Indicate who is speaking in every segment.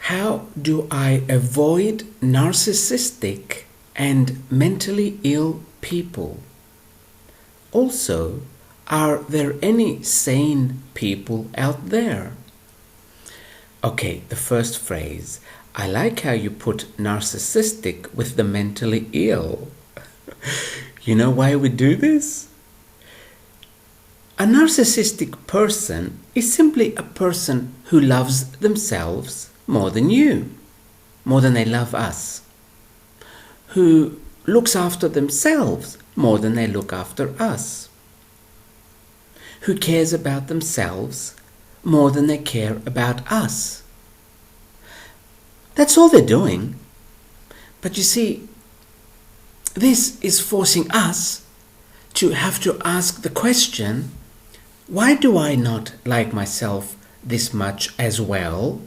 Speaker 1: How do I avoid narcissistic and mentally ill people? Also, are there any sane people out there? Okay, the first phrase. I like how you put narcissistic with the mentally ill. You know why we do this? A narcissistic person is simply a person who loves themselves more than you, more than they love us, who looks after themselves more than they look after us, who cares about themselves more than they care about us. That's all they're doing. But you see, this is forcing us to have to ask the question, why do I not like myself this much as well?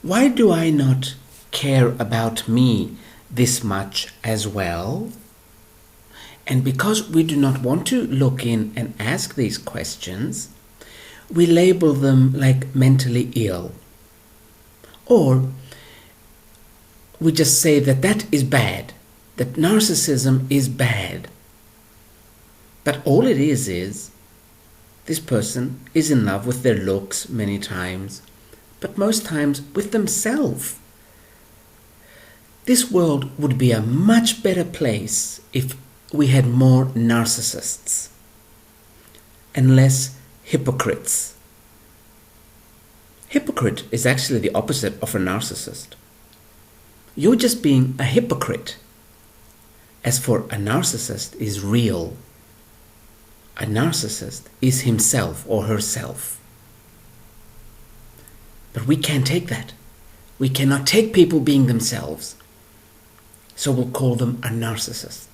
Speaker 1: Why do I not care about me this much as well? And because we do not want to look in and ask these questions, we label them like mentally ill. Or we just say that that is bad, that narcissism is bad. But all it is this person is in love with their looks many times, but most times with themselves. This world would be a much better place if we had more narcissists and less hypocrites. Hypocrite is actually the opposite of a narcissist. You're just being a hypocrite. As for a narcissist is real. A narcissist is himself or herself. But we can't take that. We cannot take people being themselves. So we'll call them a narcissist.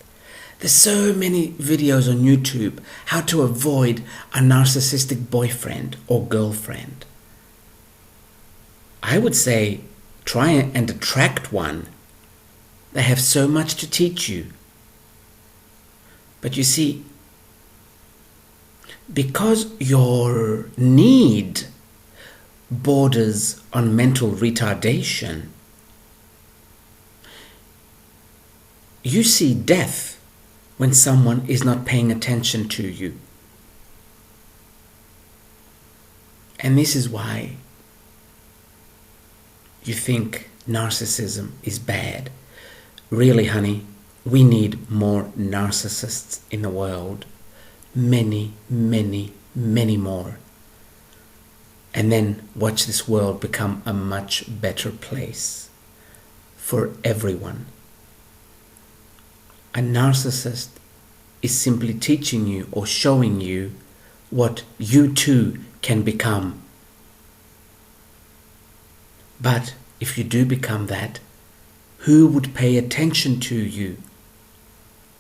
Speaker 1: There's so many videos on YouTube how to avoid a narcissistic boyfriend or girlfriend. I would say try and attract one. They have so much to teach you. But you see, because your need borders on mental retardation, you see death when someone is not paying attention to you. And this is why you think narcissism is bad. Really, honey, we need more narcissists in the world. Many, many, many more. And then watch this world become a much better place for everyone. A narcissist is simply teaching you or showing you what you too can become. But if you do become that, who would pay attention to you?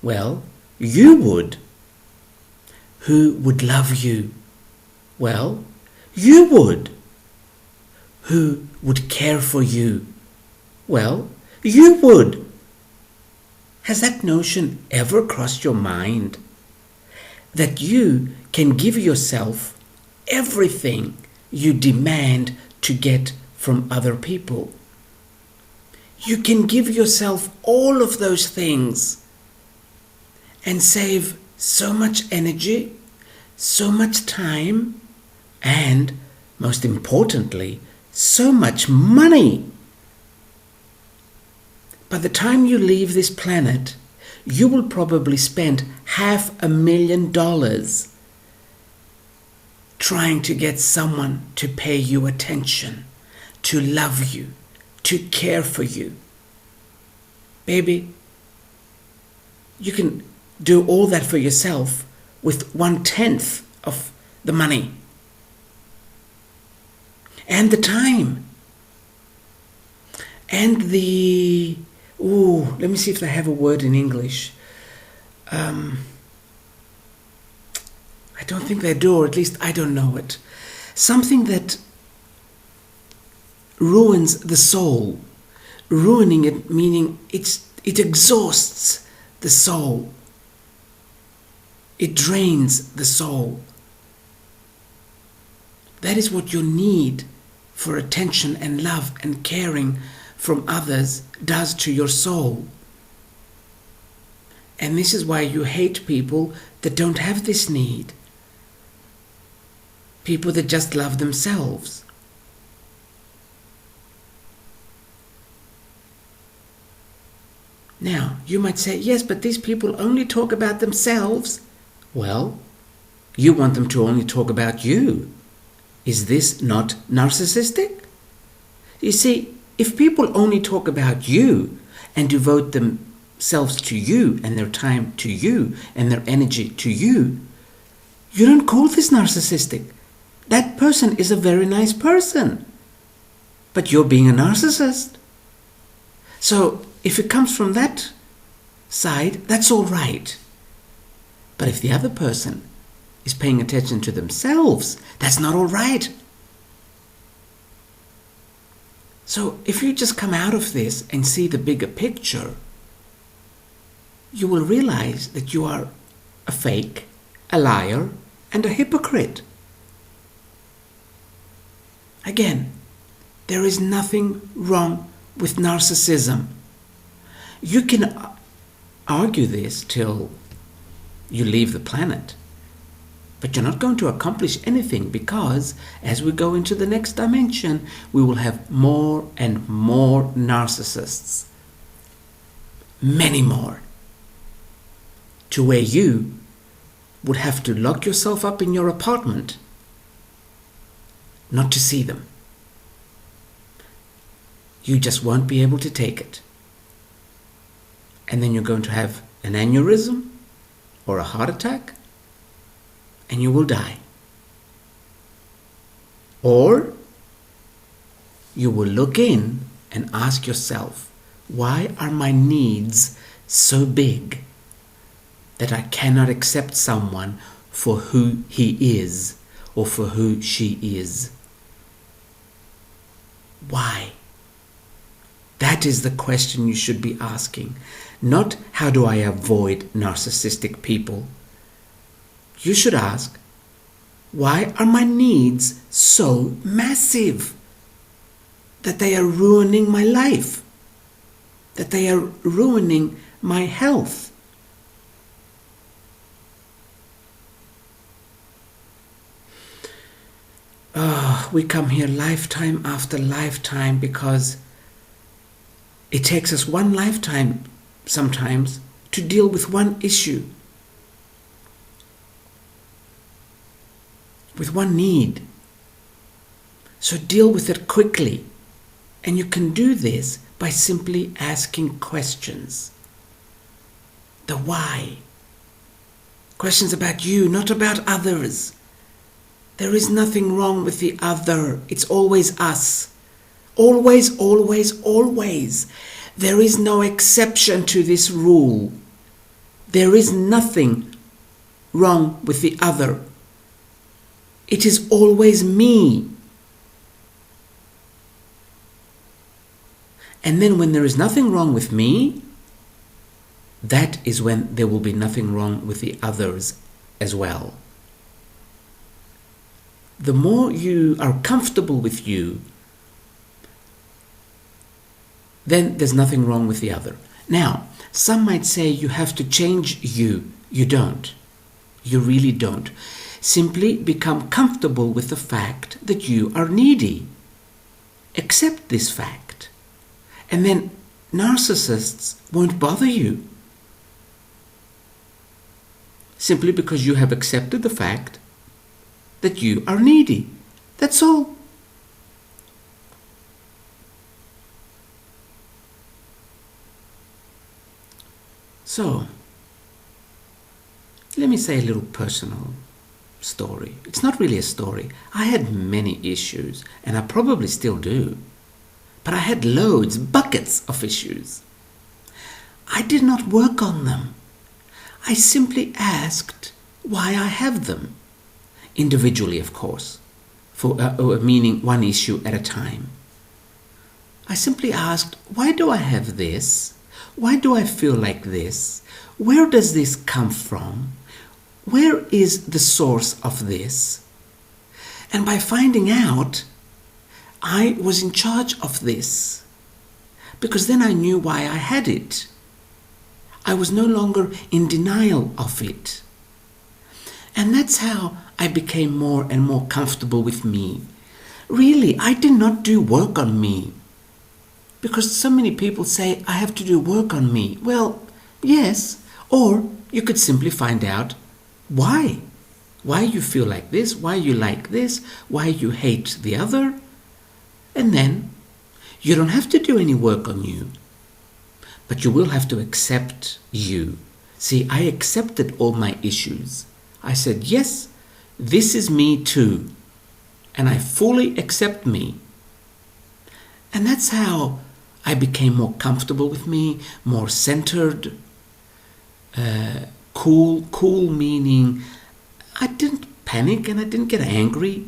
Speaker 1: Well, you would. Who would love you? Well, you would. Who would care for you? Well, you would. Has that notion ever crossed your mind? That you can give yourself everything you demand to get from other people. You can give yourself all of those things and save so much energy, so much time, and most importantly, so much money. By the time you leave this planet, you will probably spend $500,000 trying to get someone to pay you attention, to love you, to care for you. Baby, you can do all that for yourself with 1/10 of the money and the time and the let me see if I have a word in English. I don't think they do, or at least I don't know it. Something that ruins the soul. Ruining it meaning it exhausts the soul. It drains the soul. That is what you need for attention and love and caring from others does to your soul. And this is why you hate people that don't have this need. People that just love themselves. Now, you might say, yes, but these people only talk about themselves. Well, you want them to only talk about you. Is this not narcissistic? You see, if people only talk about you and devote themselves to you and their time to you and their energy to you, you don't call this narcissistic. That person is a very nice person, but you're being a narcissist. So if it comes from that side, that's all right. But if the other person is paying attention to themselves, that's not all right. So if you just come out of this and see the bigger picture, you will realize that you are a fake, a liar, and a hypocrite. Again, there is nothing wrong with narcissism. You can argue this till you leave the planet, but you're not going to accomplish anything, because as we go into the next dimension, we will have more and more narcissists. Many more. To where you would have to lock yourself up in your apartment not to see them. You just won't be able to take it. And then you're going to have an aneurysm or a heart attack, and you will die. Or you will look in and ask yourself, why are my needs so big that I cannot accept someone for who he is or for who she is? Why? That is the question you should be asking. Not, how do I avoid narcissistic people? You should ask, why are my needs so massive that they are ruining my life? That they are ruining my health? We come here lifetime after lifetime because it takes us one lifetime sometimes to deal with one issue, with one need. So deal with it quickly. And you can do this by simply asking questions. The why. Questions about you, not about others. There is nothing wrong with the other. It's always us. Always, always, always. There is no exception to this rule. There is nothing wrong with the other. It is always me. And then when there is nothing wrong with me, that is when there will be nothing wrong with the others as well. The more you are comfortable with you, then there's nothing wrong with the other. Now, some might say you have to change you. You don't. You really don't. Simply become comfortable with the fact that you are needy. Accept this fact. And then narcissists won't bother you. Simply because you have accepted the fact that you are needy. That's all. So, let me say a little personal story. It's not really a story. I had many issues, and I probably still do. But I had loads, buckets of issues. I did not work on them. I simply asked why I have them. Individually, of course, meaning one issue at a time. I simply asked, why do I have this? Why do I feel like this? Where does this come from? Where is the source of this? And by finding out, I was in charge of this, because then I knew why I had it. I was no longer in denial of it. And that's how I became more and more comfortable with me. Really, I did not do work on me. Because so many people say, I have to do work on me. Well, yes. Or you could simply find out why. Why you feel like this, why you like this, why you hate the other. And then you don't have to do any work on you. But you will have to accept you. See, I accepted all my issues. I said, yes, this is me too. And I fully accept me. And that's how I became more comfortable with me, more centered, cool. Cool meaning I didn't panic and I didn't get angry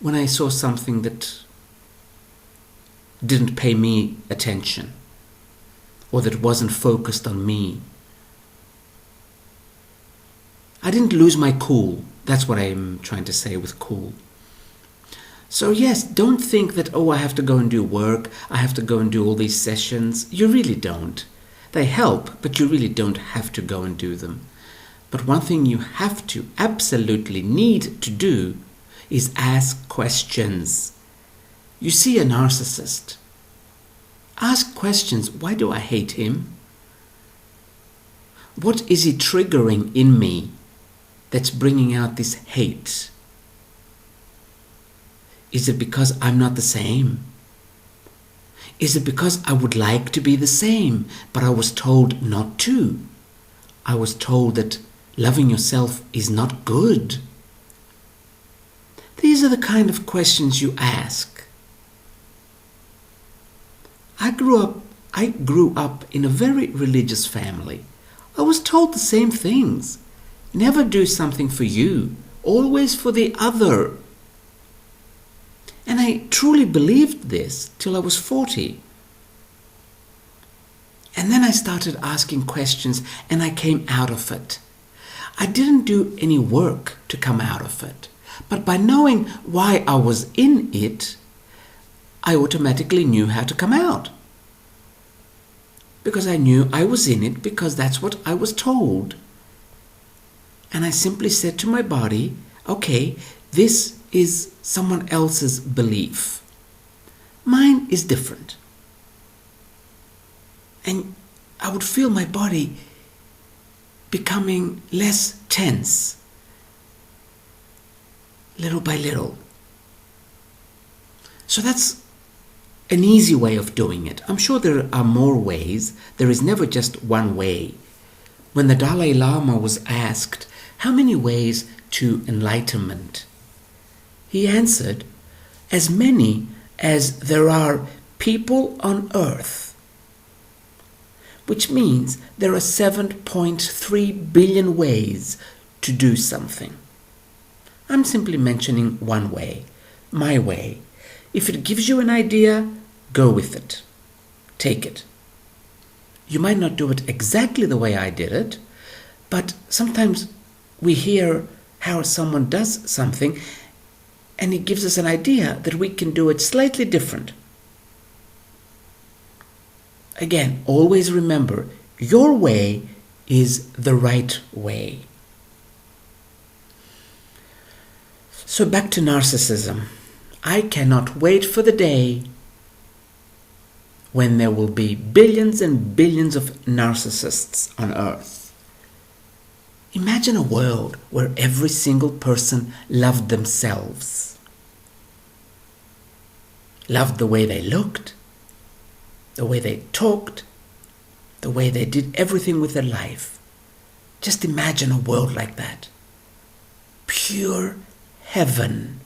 Speaker 1: when I saw something that didn't pay me attention or that wasn't focused on me. I didn't lose my cool. That's what I'm trying to say with cool. So yes, don't think that, I have to go and do work, I have to go and do all these sessions. You really don't. They help, but you really don't have to go and do them. But one thing you have to, absolutely need to do, is ask questions. You see a narcissist. Ask questions. Why do I hate him? What is he triggering in me that's bringing out this hate? Is it because I'm not the same? Is it because I would like to be the same, but I was told not to? I was told that loving yourself is not good. These are the kind of questions you ask. I grew up in a very religious family. I was told the same things. Never do something for you, always for the other. And I truly believed this till I was 40. And then I started asking questions and I came out of it. I didn't do any work to come out of it. But by knowing why I was in it, I automatically knew how to come out. Because I knew I was in it because that's what I was told. And I simply said to my body, okay, this is someone else's belief. Mine is different. And I would feel my body becoming less tense, little by little. So that's an easy way of doing it. I'm sure there are more ways. There is never just one way. When the Dalai Lama was asked, how many ways to enlightenment? He answered, as many as there are people on earth. Which means there are 7.3 billion ways to do something. I'm simply mentioning one way, my way. If it gives you an idea, go with it. Take it. You might not do it exactly the way I did it, but sometimes we hear how someone does something and it gives us an idea that we can do it slightly different. Again, always remember, your way is the right way. So back to narcissism. I cannot wait for the day when there will be billions and billions of narcissists on earth. Imagine a world where every single person loved themselves. Loved the way they looked, the way they talked, the way they did everything with their life. Just imagine a world like that. Pure heaven.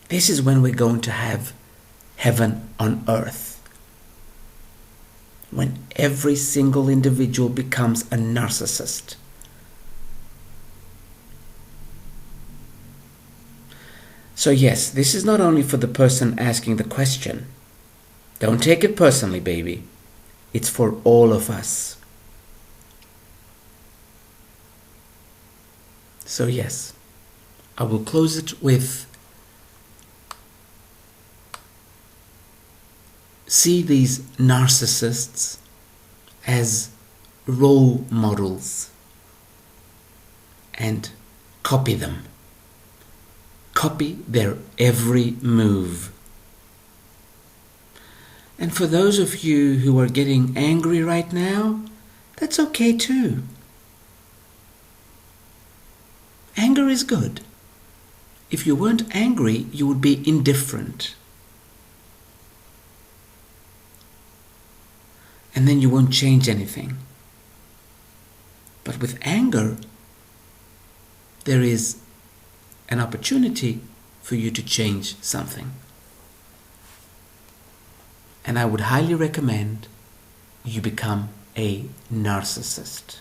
Speaker 1: This is when we're going to have heaven on earth. When every single individual becomes a narcissist. So yes, this is not only for the person asking the question. Don't take it personally, baby. It's for all of us. So yes, I will close it with see these narcissists as role models and copy them. Copy their every move. And for those of you who are getting angry right now, that's okay too. Anger is good. If you weren't angry, you would be indifferent. And then you won't change anything. But with anger, there is an opportunity for you to change something. And I would highly recommend you become a narcissist.